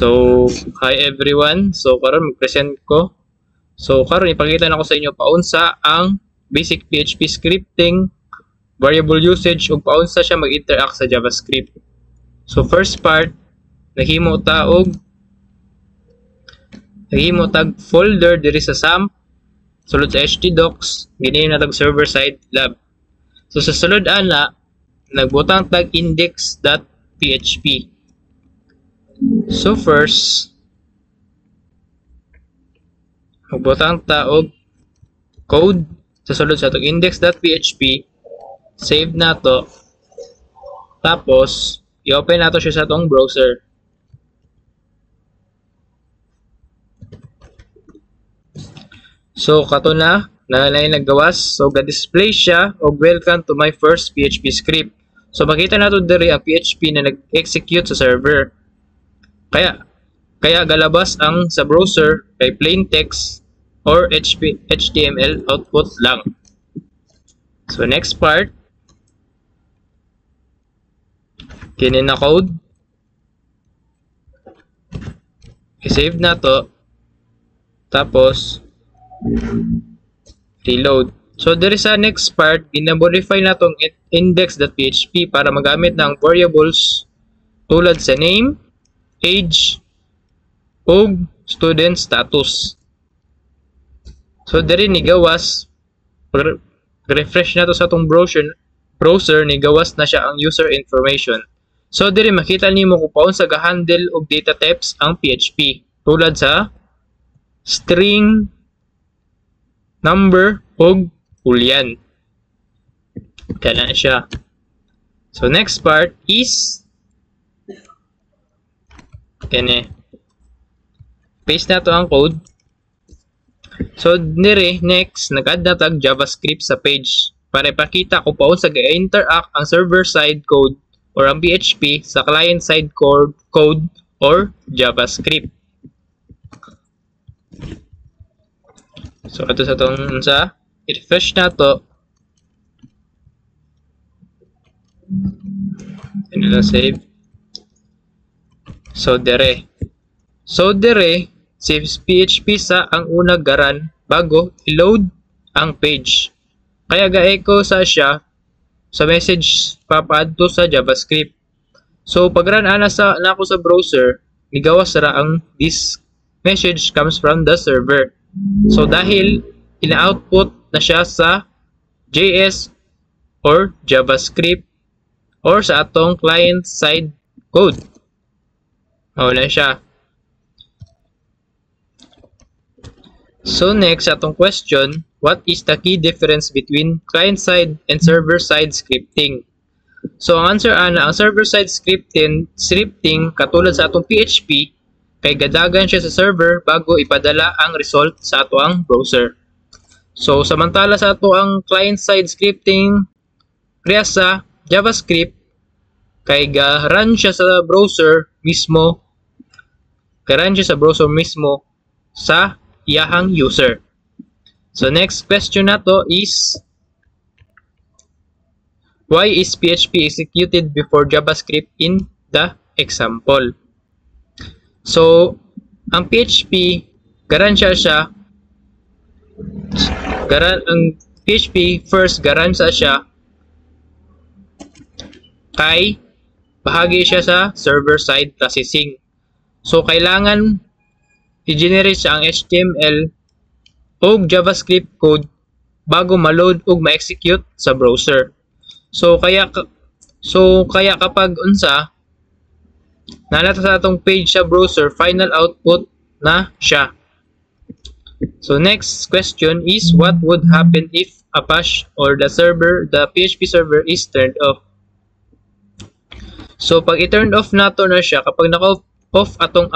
So, hi everyone. So, karon mag-present ko. So, karon ipakita na ko sa inyo paunsa ang basic PHP scripting, variable usage ug paunsa siya mag-interact sa JavaScript. So, first part, nahimo tag folder diri sa SAMP, sulod sa htdocs, gini na tag server side lab. So, sa sulod ana, nagbutang tag index.php. So, first, magbutang ta og code sa sulod sa itong index.php, save na to, tapos i-open nato siya sa itong browser. So kato na naggawas, so ga-display siya og welcome to my first PHP script. So makita nato diri ang PHP na nag-execute sa server. Kaya galabas ang sa browser kay plain text or HTML output lang. So next part, kini na code, i-save na to, tapos reload. So there is a next part, ina-modify na tong index.php para magamit ng variables tulad sa name, age, ug student status. So diri ni gawas, refresh na to sa itong browser ni gawas na siya ang user information. So diri makita nimo kung paun sa ga-handle og data types ang PHP tulad sa string, number, ug boolean. Kaya na siya. So next part is kani paste na to ang code. So dire next nag-add na tag JavaScript sa page para ipakita kung paun sa ga-interact ang server side code or ang PHP sa client side code or JavaScript. So ato sa tong i-refresh na to. And na save. So dire saves PHP sa ang unang garan bago i-load ang page. Kaya ga-echo sa siya sa message papaadto sa JavaScript. So pag run ana sa nako sa browser, nigawas ra ang this message comes from the server. So dahil ina-output na siya sa JS or JavaScript or sa atong client side code. Wala siya. So next atong question, what is the key difference between client side and server side scripting? So ang answer ana, ang server side scripting katulad sa atong PHP kay gadagan siya sa server bago ipadala ang result sa ato ang browser. So samantala sa ato ang client side scripting kaya sa JavaScript kay ga-run siya sa browser mismo. Sa iyahang user. So next question na to is, why is PHP executed before JavaScript in the example? So ang PHP ang PHP first garan sa siya kay bahagi siya sa server side processing. So kailangan i-generate siya ang HTML o JavaScript code bago ma-load o ma-execute sa browser. So kaya kapag unsa nalata sa atong page sa browser, final output na siya. So next question is, what would happen if Apache or the PHP server is turned off? So pag i-turn off nato na siya, kapag naka-off atong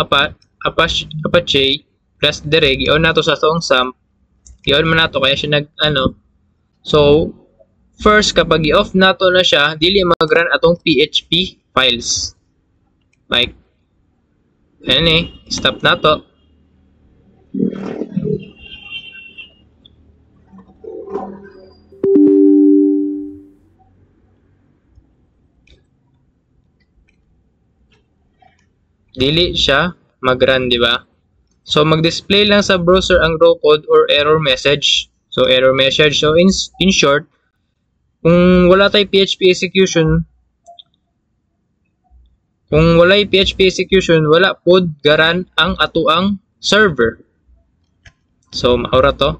Apache plus direct, i-on nato sa atong SAMP, i-on man nato kaya siya so first kapag i-off nato na siya, dili mag-run atong PHP files. Like stop nato. Dili siya mag-run, di ba? So, mag-display lang sa browser ang raw code or error message. So, error message. So, in short, kung wala tayong PHP execution, wala pod garan ang atuang server. So, maura to.